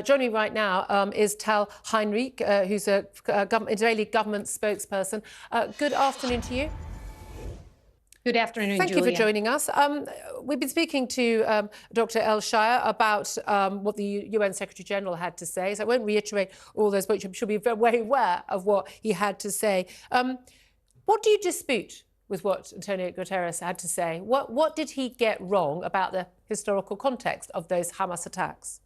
Joining me right now is Tal Heinrich, who's a Israeli government spokesperson. Good afternoon to you. Good afternoon, Thank Julia. you for joining us. We've been speaking to Dr. El-Shaya about what the UN Secretary-General had to say, so I won't reiterate all those, but you should be very aware of what he had to say. What do you dispute with what Antonio Guterres had to say? What did he get wrong about the historical context of those Hamas attacks?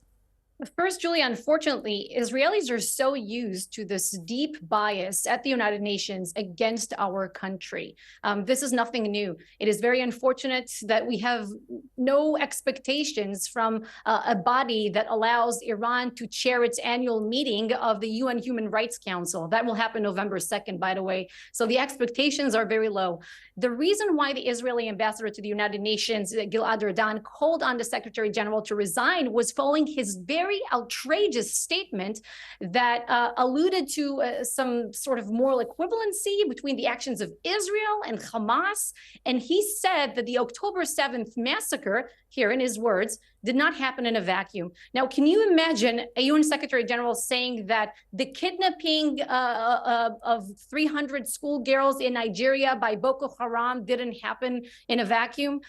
First, Julia, unfortunately, Israelis are so used to this deep bias at the United Nations against our country. This is nothing new. It is very unfortunate that we have no expectations from a body that allows Iran to chair its annual meeting of the UN Human Rights Council. That will happen November 2nd, by the way. So the expectations are very low. The reason why the Israeli ambassador to the United Nations, Gilad Erdan, called on the Secretary General to resign was following his very outrageous statement that alluded to some sort of moral equivalency between the actions of Israel and Hamas. And he said that the October 7th massacre, here in his words, did not happen in a vacuum. Now, can you imagine a UN Secretary General saying that the kidnapping of 300 schoolgirls in Nigeria by Boko Haram didn't happen in a vacuum?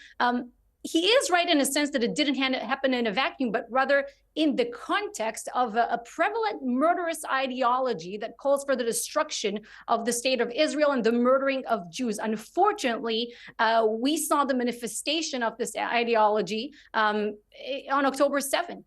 He is right in a sense that it didn't happen in a vacuum, but rather in the context of a prevalent murderous ideology that calls for the destruction of the state of Israel and the murdering of Jews. Unfortunately, we saw the manifestation of this ideology on October 7th.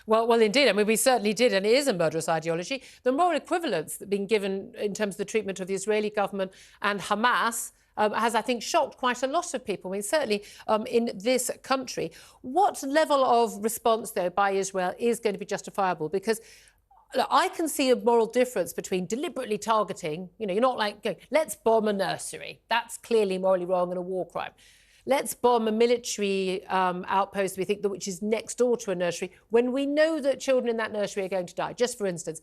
Well, indeed. I mean, we certainly did, and it is a murderous ideology. The moral equivalence that's been given in terms of the treatment of the Israeli government and Hamas has, I think, shocked quite a lot of people. I mean, certainly in this country. What level of response, though, by Israel is going to be justifiable? Because I can see a moral difference between deliberately targeting, you're not like, going, let's bomb a nursery. That's clearly morally wrong and a war crime. Let's bomb a military outpost, we think, which is next door to a nursery, when we know that children in that nursery are going to die, just for instance.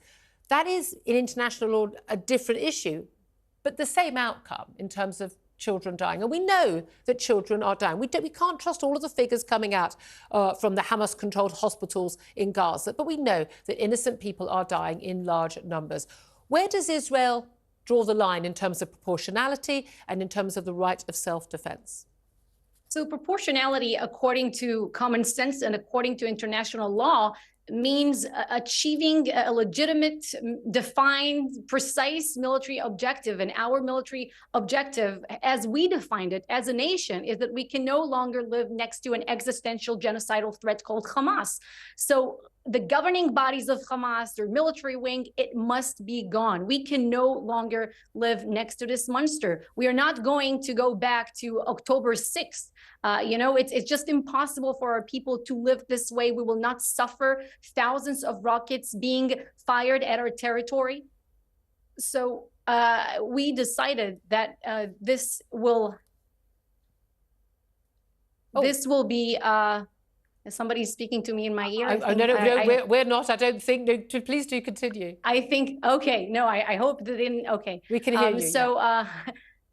That is, in international law, a different issue, but the same outcome in terms of children dying. And we know that children are dying. We can't trust all of the figures coming out from the Hamas-controlled hospitals in Gaza, but we know that innocent people are dying in large numbers. Where does Israel draw the line in terms of proportionality and in terms of the right of self-defense? So proportionality, according to common sense and according to international law, means achieving a legitimate, defined, precise military objective. And our military objective, as we defined it as a nation, is that we can no longer live next to an existential genocidal threat called Hamas. So the governing bodies of Hamas, their military wing, it must be gone. We can no longer live next to this monster. We are not going to go back to October 6th. It's just impossible for our people to live this way. We will not suffer thousands of rockets being fired at our territory. So we decided that this will be. Somebody's speaking to me in my ear. No, we're not. I don't think. No, please do continue. I think. Okay. No, I hope that in. Okay. We can hear you.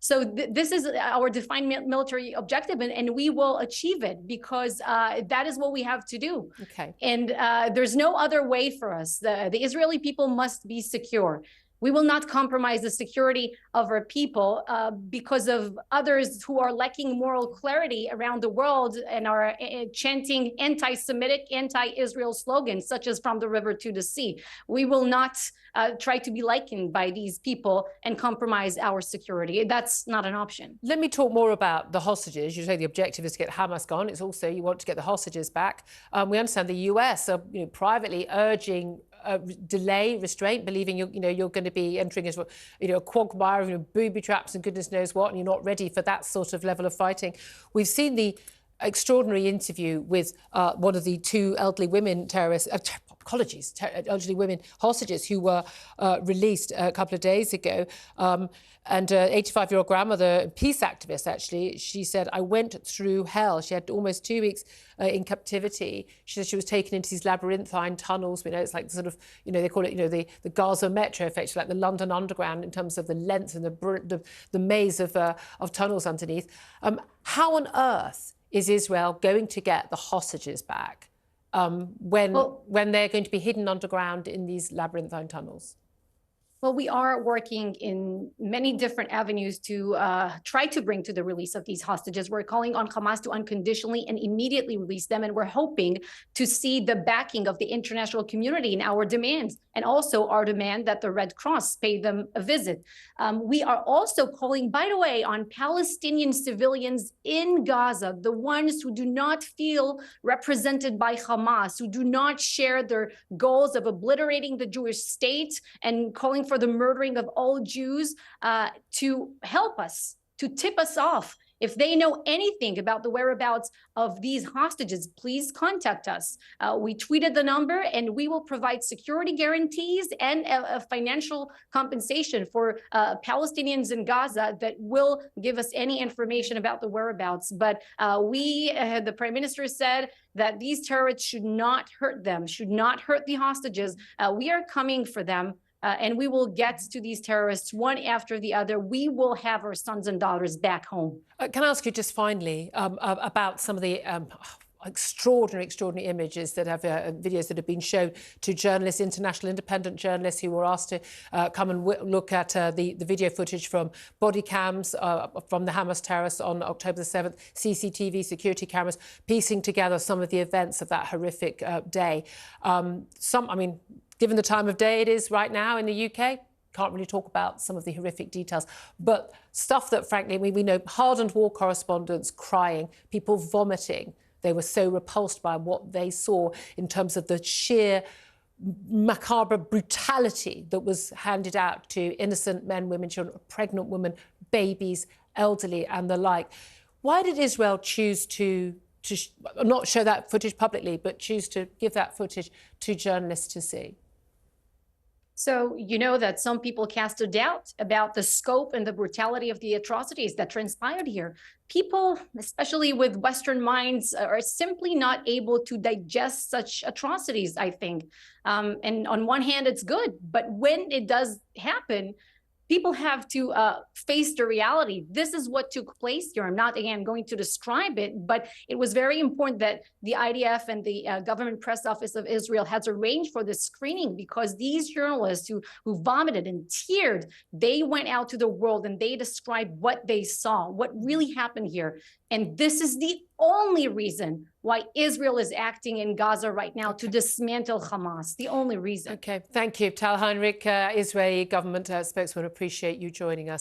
So this is our defined military objective, and we will achieve it because that is what we have to do. Okay. And there's no other way for us. The Israeli people must be secure. We will not compromise the security of our people because of others who are lacking moral clarity around the world and are chanting anti-Semitic, anti-Israel slogans, such as "From the river to the sea." We will not try to be likened by these people and compromise our security. That's not an option. Let me talk more about the hostages. You say the objective is to get Hamas gone. It's also you want to get the hostages back. We understand the US are privately urging delay, restraint, believing you're going to be entering into a quagmire of booby traps and goodness knows what, and you're not ready for that sort of level of fighting. We've seen the extraordinary interview with one of the two elderly women terrorists. Elderly women hostages who were released a couple of days ago. And 85-year-old grandmother, peace activist, actually, she said, I went through hell. She had almost 2 weeks in captivity. She said she was taken into these labyrinthine tunnels. It's like sort of, they call it, the Gaza Metro, effectively, like the London Underground in terms of the length and the maze of tunnels underneath. How on earth is Israel going to get the hostages back when they're going to be hidden underground in these labyrinthine tunnels? Well, we are working in many different avenues to try to bring to the release of these hostages. We're calling on Hamas to unconditionally and immediately release them. And we're hoping to see the backing of the international community in our demands, and also our demand that the Red Cross pay them a visit. We are also calling, by the way, on Palestinian civilians in Gaza, the ones who do not feel represented by Hamas, who do not share their goals of obliterating the Jewish state and calling for the murdering of all Jews, to help us, to tip us off. If they know anything about the whereabouts of these hostages, please contact us. We tweeted the number, and we will provide security guarantees and a financial compensation for Palestinians in Gaza that will give us any information about the whereabouts. But the Prime Minister said that these terrorists should not hurt them, should not hurt the hostages. We are coming for them. And we will get to these terrorists one after the other. We will have our sons and daughters back home. Can I ask you just finally about some of the extraordinary images that have videos that have been shown to journalists, international independent journalists who were asked to come and look at the video footage from body cams from the Hamas terrorists on October the 7th, CCTV security cameras, piecing together some of the events of that horrific day. Given the time of day it is right now in the UK, can't really talk about some of the horrific details, but stuff that, frankly, we know, hardened war correspondents crying, people vomiting. They were so repulsed by what they saw in terms of the sheer macabre brutality that was handed out to innocent men, women, children, pregnant women, babies, elderly, and the like. Why did Israel choose to not show that footage publicly, but choose to give that footage to journalists to see? So you know that some people cast a doubt about the scope and the brutality of the atrocities that transpired here. People, especially with Western minds, are simply not able to digest such atrocities, I think. And on one hand, it's good, but when it does happen, people have to face the reality. This is what took place here. I'm not, again, going to describe it, but it was very important that the IDF and the Government Press Office of Israel had arranged for this screening, because these journalists who vomited and teared, they went out to the world and they described what they saw, what really happened here. And this is the only reason why Israel is acting in Gaza right now, to dismantle Hamas. The only reason. Okay, thank you. Tal Heinrich, Israeli government spokesman, appreciate you joining us.